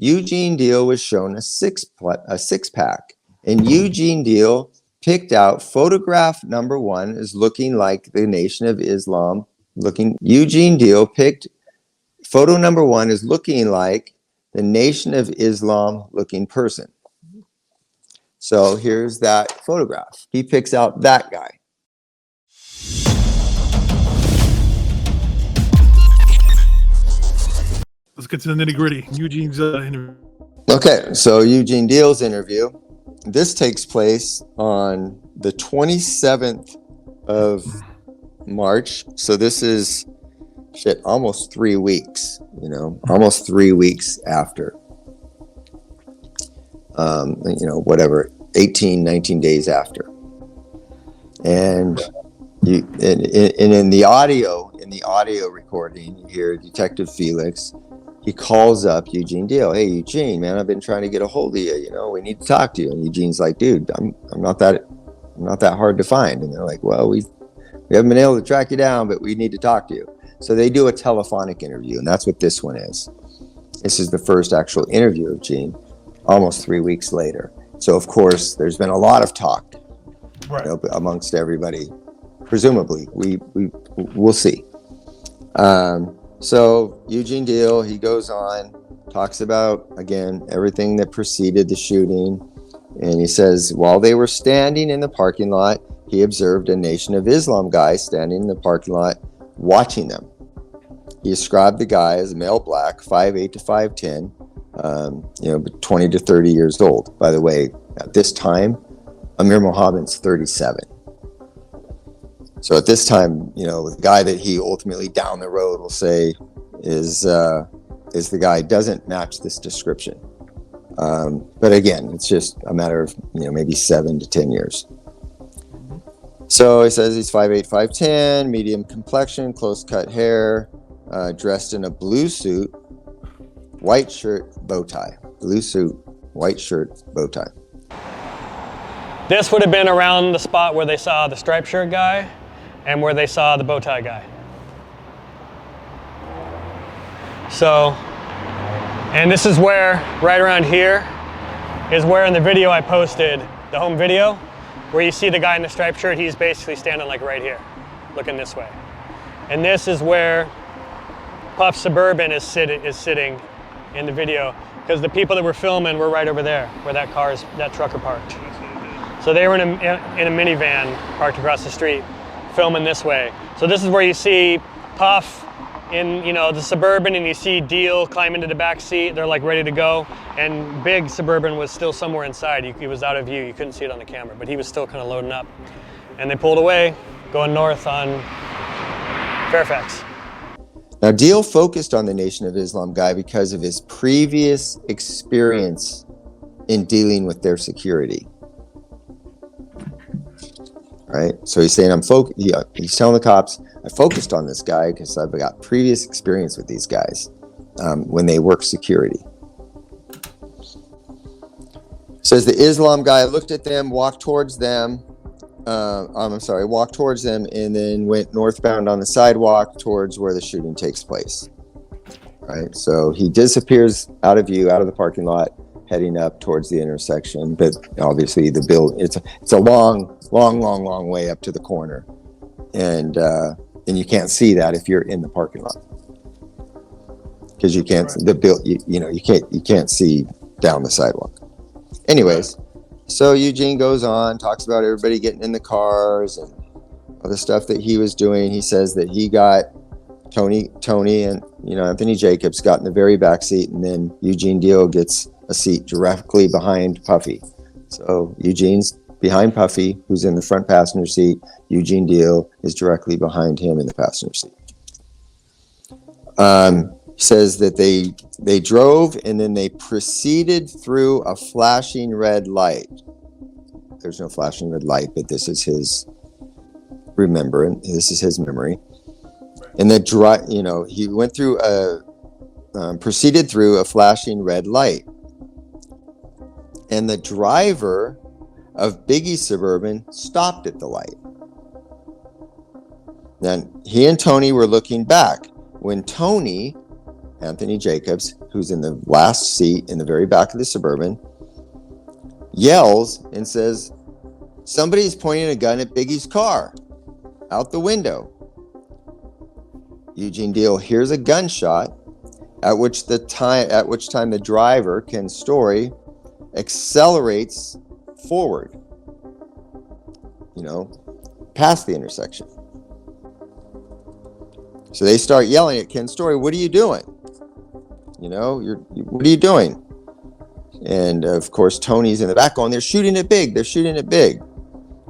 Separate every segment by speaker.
Speaker 1: Eugene Deal was shown a six pack, and Eugene Deal picked out photograph number 1 is looking like the Nation of Islam looking. Eugene Deal picked photo number 1 is looking like the Nation of Islam looking person. So here's that photograph. He picks out that guy.
Speaker 2: Let's get to the nitty-gritty. Eugene's interview.
Speaker 1: Okay, so Eugene Deal's interview. This takes place on the 27th of March. So this is almost 3 weeks, almost 3 weeks after, whatever, 18, 19 days after. And in the audio recording, you hear Detective Felix. He calls up Eugene Deal. Hey, Eugene, man, I've been trying to get a hold of you. We need to talk to you. And Eugene's like, dude, I'm not that hard to find. And they're like, well, we haven't been able to track you down, but we need to talk to you. So they do a telephonic interview, and that's what this one is. This is the first actual interview of Gene, almost 3 weeks later. So of course, there's been a lot of talk, right, amongst everybody. Presumably, we'll see. So Eugene Deal, he goes on, talks about, again, everything that preceded the shooting. And he says, while they were standing in the parking lot, he observed a Nation of Islam guy standing in the parking lot watching them. He described the guy as male black, 5'8" to 5'10", 20 to 30 years old. By the way, at this time, Amir Mohammed's 37. So at this time, the guy that he ultimately down the road will say is the guy doesn't match this description. But again, it's just a matter of, maybe 7 to 10 years. So he says he's 5'8", 5'10", medium complexion, close cut hair, dressed in a blue suit, white shirt, bow tie. Blue suit, white shirt, bow tie.
Speaker 3: This would have been around the spot where they saw the striped shirt guy and where they saw the bow tie guy. So, and this is where, right around here, is where in the video I posted, the home video, where you see the guy in the striped shirt, he's basically standing like right here, looking this way. And this is where Puff Suburban is sitting in the video, because the people that were filming were right over there, where that truck are parked. So they were in a minivan parked across the street, filming this way. So this is where you see Puff in the Suburban, and you see Deal climb into the back seat. They're like ready to go, and Big Suburban was still somewhere inside. He was out of view. You couldn't see it on the camera, but he was still kind of loading up. And they pulled away, going north on Fairfax.
Speaker 1: Now, Deal focused on the Nation of Islam guy because of his previous experience in dealing with their security. Right? So he's saying, he's telling the cops, I focused on this guy because I've got previous experience with these guys when they work security. Says the Islam guy looked at them, walked towards them, and then went northbound on the sidewalk towards where the shooting takes place. Right? So he disappears out of view, out of the parking lot, heading up towards the intersection. But obviously it's a long way up to the corner. And you can't see that if you're in the parking lot. Because you can't, you can't see down the sidewalk. Anyways, so Eugene goes on, talks about everybody getting in the cars and all the stuff that he was doing. He says that he got Tony and Anthony Jacobs got in the very back seat, and then Eugene Deal gets a seat directly behind Puffy. So Eugene's behind Puffy, who's in the front passenger seat. Eugene Deal is directly behind him in the passenger seat. Says that they drove and then they proceeded through a flashing red light. There's no flashing red light, but this is his remembrance. This is his memory. And he went through proceeded through a flashing red light. And the driver of Biggie Suburban stopped at the light. Then he and Tony were looking back when Tony, Anthony Jacobs, who's in the last seat in the very back of the Suburban, yells and says, "Somebody's pointing a gun at Biggie's car out the window." Eugene Deal hears a gunshot, at which time the driver, Ken Story, accelerates forward, past the intersection. So they start yelling at Ken Story, "What are you doing? What are you doing?" And of course, Tony's in the back going, "They're shooting it big. They're shooting it big."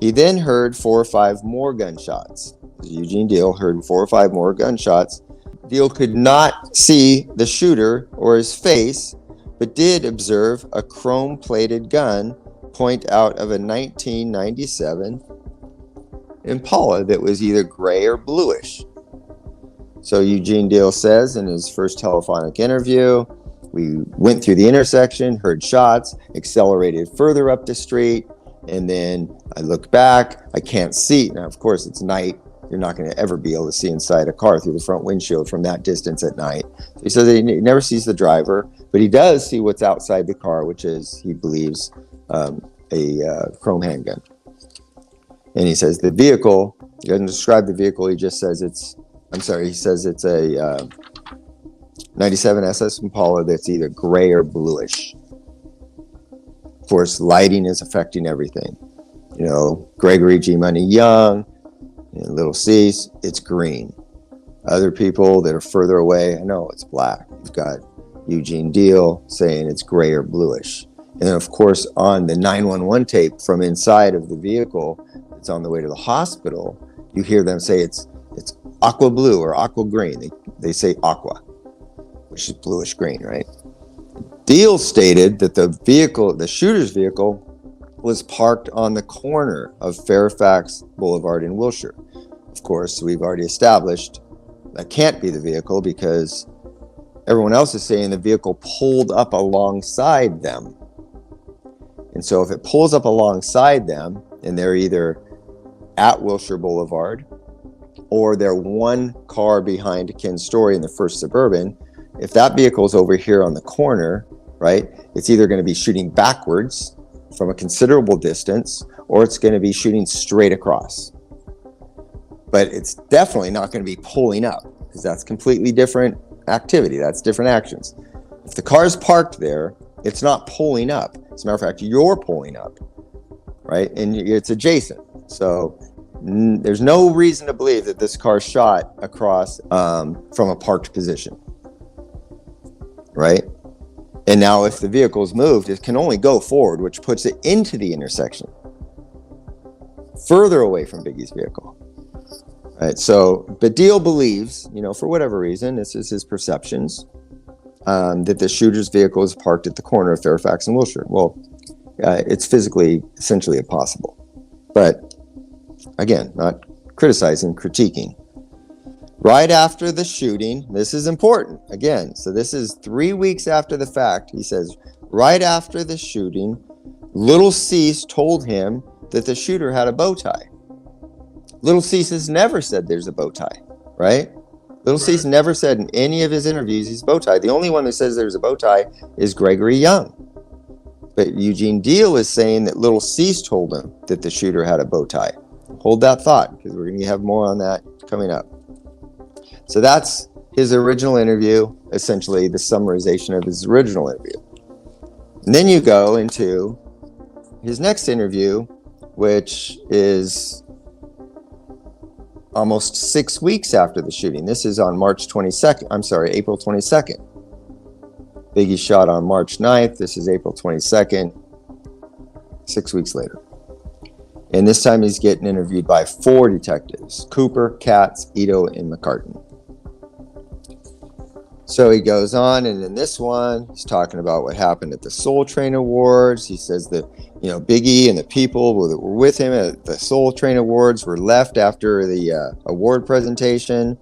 Speaker 1: He then heard 4 or 5 more gunshots. Eugene Deal heard 4 or 5 more gunshots. Deal could not see the shooter or his face, but did observe a chrome-plated gun point out of a 1997 Impala that was either gray or bluish. So Eugene Deal says in his first telephonic interview, "We went through the intersection, heard shots, accelerated further up the street, and then I look back, I can't see." Now, of course, it's night. You're not going to ever be able to see inside a car through the front windshield from that distance at night. He says he never sees the driver, but he does see what's outside the car, which is, he believes, a chrome handgun. And he says the vehicle, he doesn't describe the vehicle, he just says he says it's a 97 SS Impala that's either gray or bluish. Of course, lighting is affecting everything. Gregory G. Money Young, and Little Cease, it's green. Other people that are further away, I know it's black. You've got Eugene Deal saying it's gray or bluish. And then, of course, on the 911 tape from inside of the vehicle, it's on the way to the hospital, you hear them say it's aqua blue or aqua green. They say aqua, which is bluish green, right? Deal stated that the shooter's vehicle, was parked on the corner of Fairfax Boulevard in Wilshire. Of course, we've already established that can't be the vehicle because everyone else is saying the vehicle pulled up alongside them. And so if it pulls up alongside them and they're either at Wilshire Boulevard or they're one car behind Ken Story in the first Suburban, if that vehicle is over here on the corner, right, it's either going to be shooting backwards from a considerable distance, or it's going to be shooting straight across. But it's definitely not going to be pulling up, because that's completely different activity. That's different actions. If the car's parked there, it's not pulling up. As a matter of fact, you're pulling up, right? And it's adjacent. So there's no reason to believe that this car shot across from a parked position, right? And now if the vehicle is moved, it can only go forward, which puts it into the intersection, further away from Biggie's vehicle. Right. So, but Deal believes, for whatever reason, this is his perceptions, that the shooter's vehicle is parked at the corner of Fairfax and Wilshire. Well, it's physically essentially impossible. But again, not criticizing, critiquing. Right after the shooting, this is important, again, so this is 3 weeks after the fact, he says, right after the shooting, Little Cease told him that the shooter had a bow tie. Little Cease has never said there's a bow tie, right? Little Cease never said in any of his interviews he's bow tie. The only one that says there's a bow tie is Gregory Young. But Eugene Deal is saying that Little Cease told him that the shooter had a bow tie. Hold that thought, because we're going to have more on that coming up. So that's his original interview, essentially the summarization of his original interview. And then you go into his next interview, which is almost 6 weeks after the shooting. This is on April 22nd. Biggie shot on March 9th. This is April 22nd, 6 weeks later. And this time he's getting interviewed by 4 detectives, Cooper, Katz, Ito, and McCartan. So he goes on, and in this one, he's talking about what happened at the Soul Train Awards. He says that, Biggie and the people that were with him at the Soul Train Awards were left after the award presentation.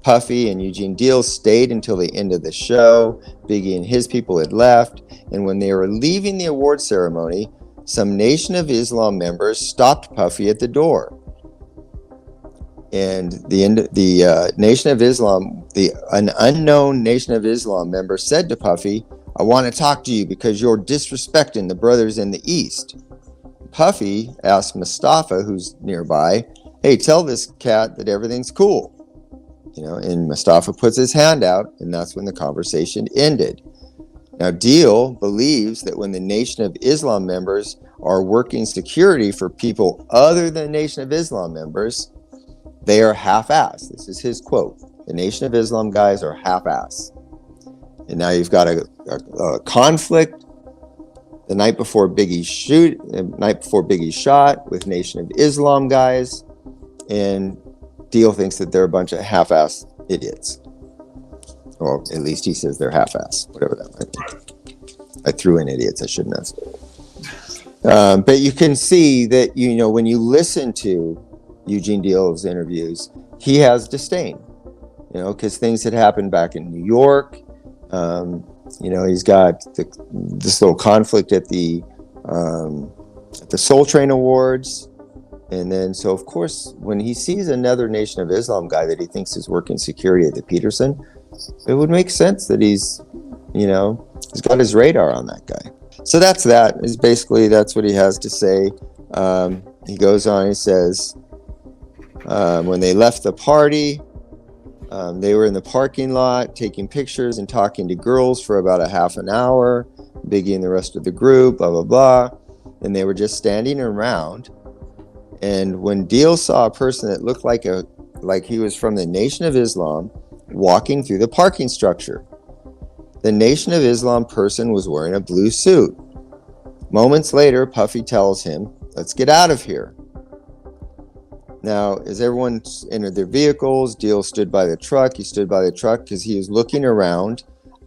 Speaker 1: Puffy and Eugene Deal stayed until the end of the show. Biggie and his people had left. And when they were leaving the award ceremony, some Nation of Islam members stopped Puffy at the door. And the Nation of Islam, an unknown Nation of Islam member said to Puffy, "I want to talk to you because you're disrespecting the brothers in the East." Puffy asked Mustafa, who's nearby, "Hey, tell this cat that everything's cool." And Mustafa puts his hand out, and that's when the conversation ended. Now, Deal believes that when the Nation of Islam members are working security for people other than Nation of Islam members, they are half-assed. This is his quote. The Nation of Islam guys are half-assed. And now you've got a conflict the night before Biggie shot with Nation of Islam guys, and Deal thinks that they're a bunch of half-assed idiots. Or at least he says they're half-assed, whatever that might be. I threw in idiots, I shouldn't have. But you can see that, when you listen to Eugene Deal's interviews, he has disdain, because things had happened back in New York. He's got this little conflict at the Soul Train Awards. And then, so of course, when he sees another Nation of Islam guy that he thinks is working security at the Peterson, it would make sense that he's got his radar on that guy. So that's what he has to say. He goes on, he says, when they left the party, they were in the parking lot taking pictures and talking to girls for about a half an hour, Biggie and the rest of the group, blah, blah, blah. And they were just standing around. And when Deal saw a person that looked like he was from the Nation of Islam walking through the parking structure, the Nation of Islam person was wearing a blue suit. Moments later, Puffy tells him, "Let's get out of here." Now, as everyone entered their vehicles, Deal stood by the truck. He stood by the truck because he was looking around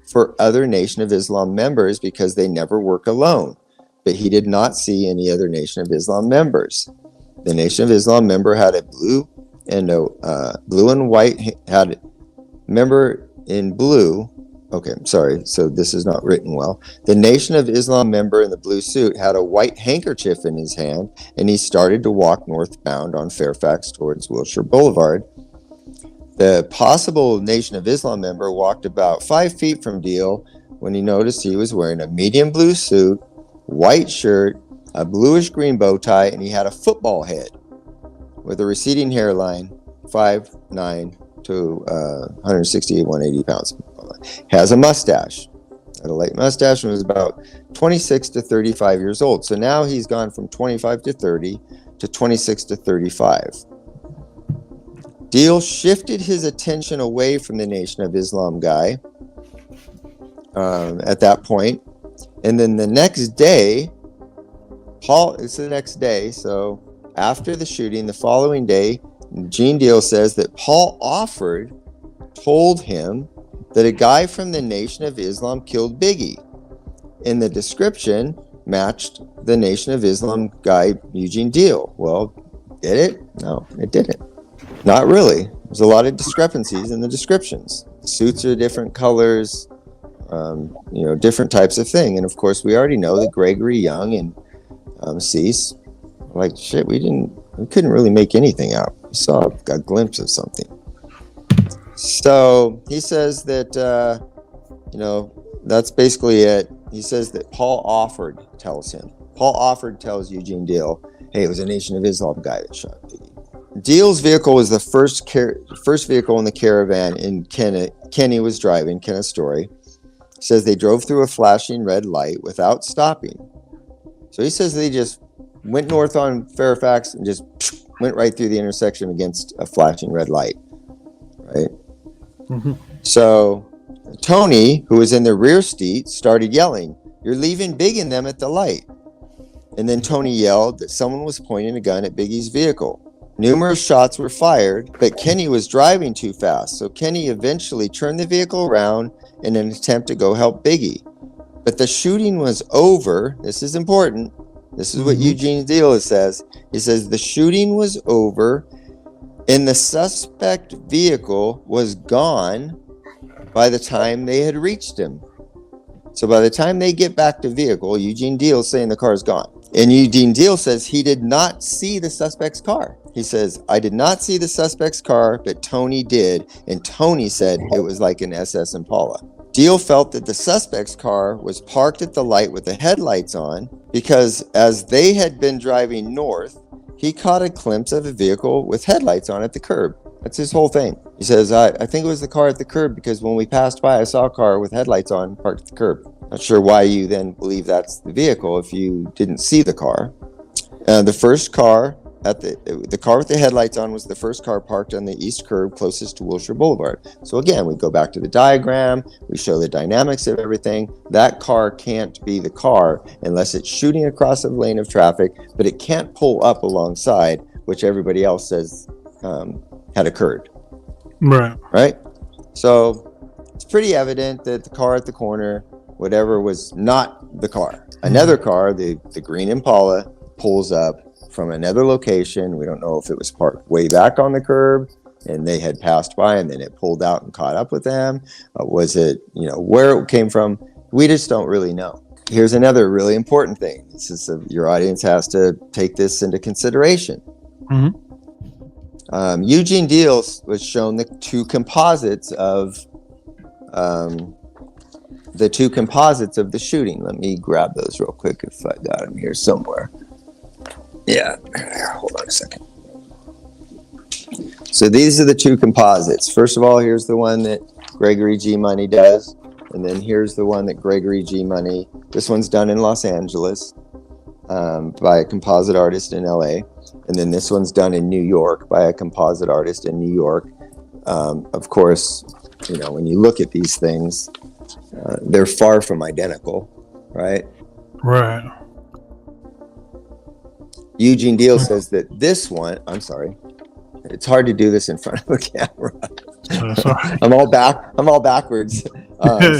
Speaker 1: for other Nation of Islam members because they never work alone. But he did not see any other Nation of Islam members. The Nation of Islam member had a blue and white, had member in blue. Okay, I'm sorry. So this is not written well. The Nation of Islam member in the blue suit had a white handkerchief in his hand, and he started to walk northbound on Fairfax towards Wilshire Boulevard. The possible Nation of Islam member walked about 5 feet from Deal when he noticed he was wearing a medium blue suit, white shirt, a bluish green bow tie, and he had a football head with a receding hairline, 5'9" to 160, 180 pounds. Has a mustache, had a light mustache, and was about 26 to 35 years old. So now he's gone from 25 to 30 to 26 to 35. Deal shifted his attention away from the Nation of Islam guy at that point. And then the next day, so after the shooting, the following day, Gene Deal says that Paul Offord told him that a guy from the Nation of Islam killed Biggie. And the description matched the Nation of Islam guy, Eugene Deal. Well, did it? No, it didn't. Not really. There's a lot of discrepancies in the descriptions. Suits are different colors, different types of thing. And of course, we already know that Gregory Young and Cease, like, shit, we couldn't really make anything out. We saw a glimpse of something. So he says that, that's basically it. He says that Paul Offord tells him. Paul Offord tells Eugene Deal, "Hey, it was a Nation of Islam guy that shot Biggie." Deal's vehicle was the first vehicle in the caravan in Kenny was driving. Kenneth's story says they drove through a flashing red light without stopping. So he says they just went north on Fairfax and just went right through the intersection against a flashing red light, right? Mm-hmm. So Tony, who was in the rear seat, started yelling, "You're leaving Big and them at the light." And then Tony yelled that someone was pointing a gun at Biggie's vehicle. Numerous shots were fired, but Kenny was driving too fast, so Kenny eventually turned the vehicle around in an attempt to go help Biggie. But the shooting was over. This is important. This is what Eugene Deal says. He says the shooting was over and the suspect vehicle was gone by the time they had reached him. So by the time they get back to vehicle, Eugene Deal is saying the car is gone. And Eugene Deal says he did not see the suspect's car. he says, I did not see the suspect's car, but Tony did. And Tony said it was like an SS Impala. Deal felt that the suspect's car was parked at the light with the headlights on because as they had been driving north, he caught a glimpse of a vehicle with headlights on at the curb. That's his whole thing. He says, I think it was the car at the curb because when we passed by, I saw a car with headlights on parked at the curb. Not sure why you then believe that's the vehicle if you didn't see the car. The first car the car with the headlights on was the first car parked on the east curb closest to Wilshire Boulevard. So again, we go back to the diagram, we show the dynamics of everything. That car can't be the car unless it's shooting across a lane of traffic, but it can't pull up alongside, which everybody else says had occurred. Right? So it's pretty evident that the car at the corner, whatever, was not the car. Another car, the green Impala, pulls up from another location. We don't know if it was parked way back on the curb and they had passed by and then it pulled out and caught up with them. Was it, where it came from? We just don't really know. Here's another really important thing. This is your audience has to take this into consideration. Eugene Deals was shown the two composites of the shooting. Let me grab those real quick if I got them here somewhere. Yeah, hold on a second. So these are the two composites. First of all, here's the one that Gregory G. Money does. And then here's the one that Gregory G. Money, this one's done in Los Angeles by a composite artist in LA. And then this one's done in New York by a composite artist in New York. Of course, when you look at these things, they're far from identical, right?
Speaker 2: Right.
Speaker 1: Eugene Deal says that this one, I'm sorry, it's hard to do this in front of a camera.
Speaker 2: Sorry.
Speaker 1: I'm all backwards.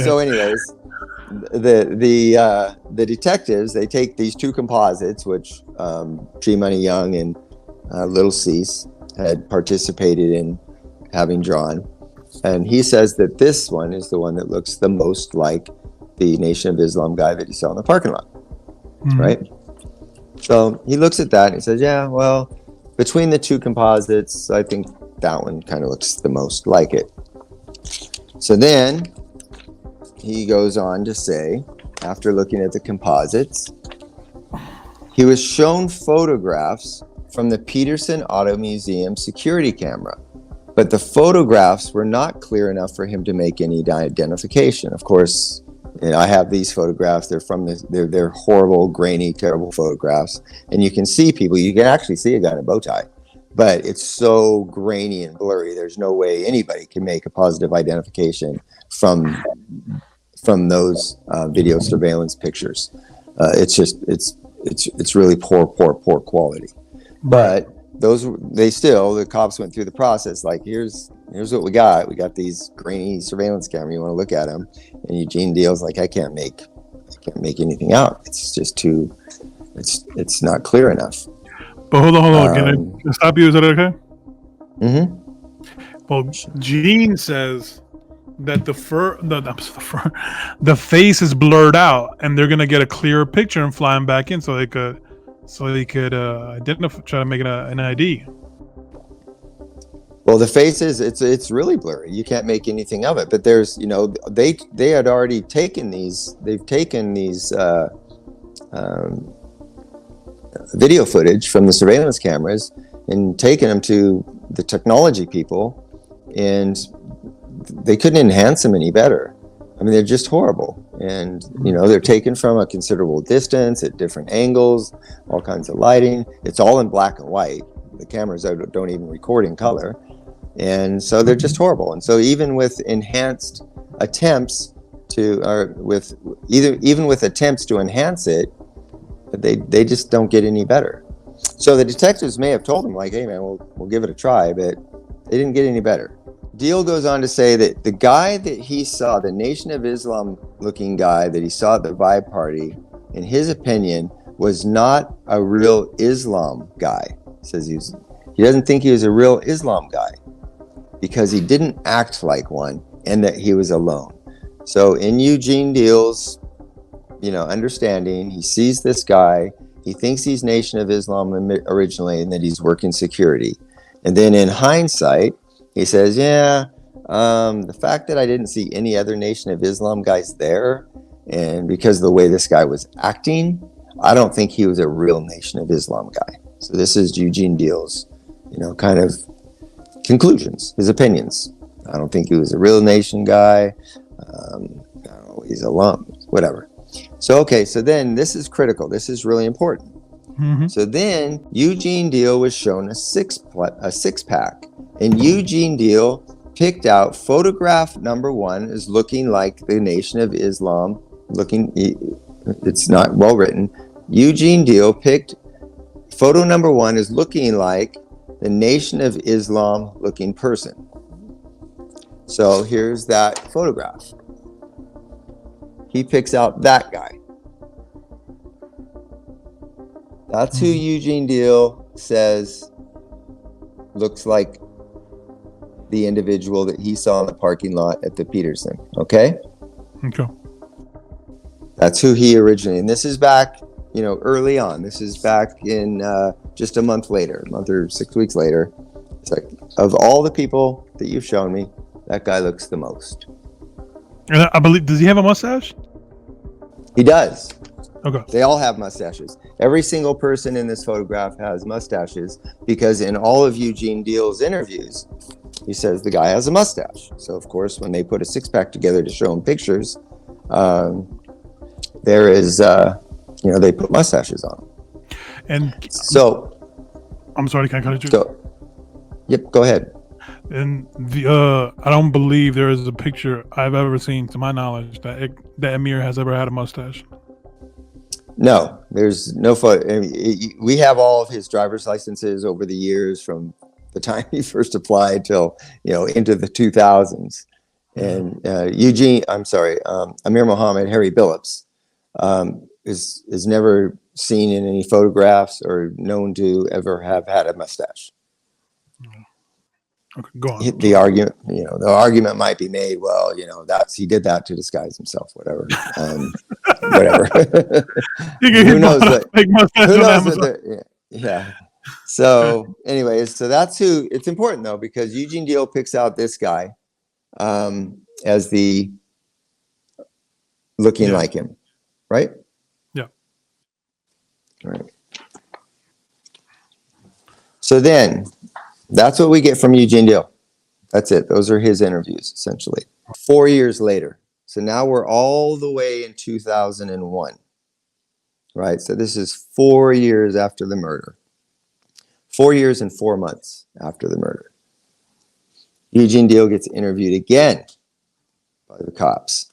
Speaker 1: So anyways, the detectives, they take these two composites, which G Money Young and Little Cease had participated in having drawn. And he says that this one is the one that looks the most like the Nation of Islam guy that he saw in the parking lot, right? So he looks at that and he says, yeah, well, between the two composites, I think that one kind of looks the most like it. So then he goes on to say, after looking at the composites, he was shown photographs from the Peterson Auto Museum security camera, but the photographs were not clear enough for him to make any identification. Of course, I have these photographs. They're from they're horrible, grainy, terrible photographs. And you can see people. You can actually see a guy in a bow tie, but it's so grainy and blurry. There's no way anybody can make a positive identification from those video surveillance pictures. It's just it's really poor quality. But the cops went through the process. Like here's what we got. We got these grainy surveillance camera. You want to look at them? And Eugene Deal's like, I can't make anything out. It's just too. It's not clear enough.
Speaker 2: But hold on. Can I stop you? Is that okay? Well, Gene says that the face is blurred out, and they're gonna get a clearer picture and fly him back in, so they could identify, try to make it an ID.
Speaker 1: Well, the faces, it's really blurry. You can't make anything of it. But there's, they had already taken these. They've taken these video footage from the surveillance cameras and taken them to the technology people, and they couldn't enhance them any better. I mean, they're just horrible. And, they're taken from a considerable distance at different angles, all kinds of lighting. It's all in black and white. The cameras don't even record in color. And so they're just horrible. And so even with enhanced attempts even with attempts to enhance it, they just don't get any better. So the detectives may have told him, like, hey man, we'll give it a try, but they didn't get any better. Deal goes on to say that the guy that he saw, the Nation of Islam looking guy that he saw at the vibe party, in his opinion, was not a real Islam guy. He says he doesn't think he was a real Islam guy because he didn't act like one and that he was alone. So in Eugene Deal's, understanding, he sees this guy He thinks he's Nation of Islam originally and that he's working security. And then in hindsight, he says, yeah, the fact that I didn't see any other Nation of Islam guys there, and because of the way this guy was acting, I don't think he was a real Nation of Islam guy. So this is Eugene Deal's, kind of conclusions, his opinions. I don't think he was a real nation guy. He's a lump, whatever. So, okay, so then this is critical. This is really important.
Speaker 2: Mm-hmm.
Speaker 1: So then Eugene Deal was shown a six pack, and Eugene Deal picked out photograph number 1 is looking like the Nation of Islam. It's not well written. Eugene Deal picked photo number 1 is looking like the Nation of Islam looking person. So here's that photograph. He picks out that guy. That's who Eugene Deal says looks like the individual that he saw in the parking lot at the Peterson. Okay?
Speaker 2: Okay.
Speaker 1: That's who he originally, and this is back, early on. This is back in just a month or 6 weeks later. It's like, of all the people that you've shown me, that guy looks the most.
Speaker 2: And I believe, does he have a mustache?
Speaker 1: He does.
Speaker 2: Okay.
Speaker 1: They all have mustaches. Every single person in this photograph has mustaches because in all of Eugene Deal's interviews, he says the guy has a mustache. So, of course, when they put a six-pack together to show him pictures, there is, they put mustaches on him.
Speaker 2: And
Speaker 1: so,
Speaker 2: I'm sorry, can I cut you?
Speaker 1: So, yep, go ahead.
Speaker 2: And I don't believe there is a picture I've ever seen, to my knowledge, that Amir has ever had a mustache.
Speaker 1: No, there's no photo. I mean, we have all of his driver's licenses over the years from the time he first applied till, into the 2000s. And Amir Muhammad, Harry Billups, is never seen in any photographs or known to ever have had a mustache.
Speaker 2: Okay, go on.
Speaker 1: The argument might be made. Well, he did that to disguise himself. Whatever. Whatever. Who knows? Who knows? Yeah. So, anyways, that's who. It's important though because Eugene Deal picks out this guy as the looking like him, right?
Speaker 2: Yeah.
Speaker 1: All right. So then. That's what we get from Eugene Deal. That's it. Those are his interviews, essentially. 4 years later. So now we're all the way in 2001. Right? So this is 4 years after the murder. 4 years and 4 months after the murder. Eugene Deal gets interviewed again by the cops.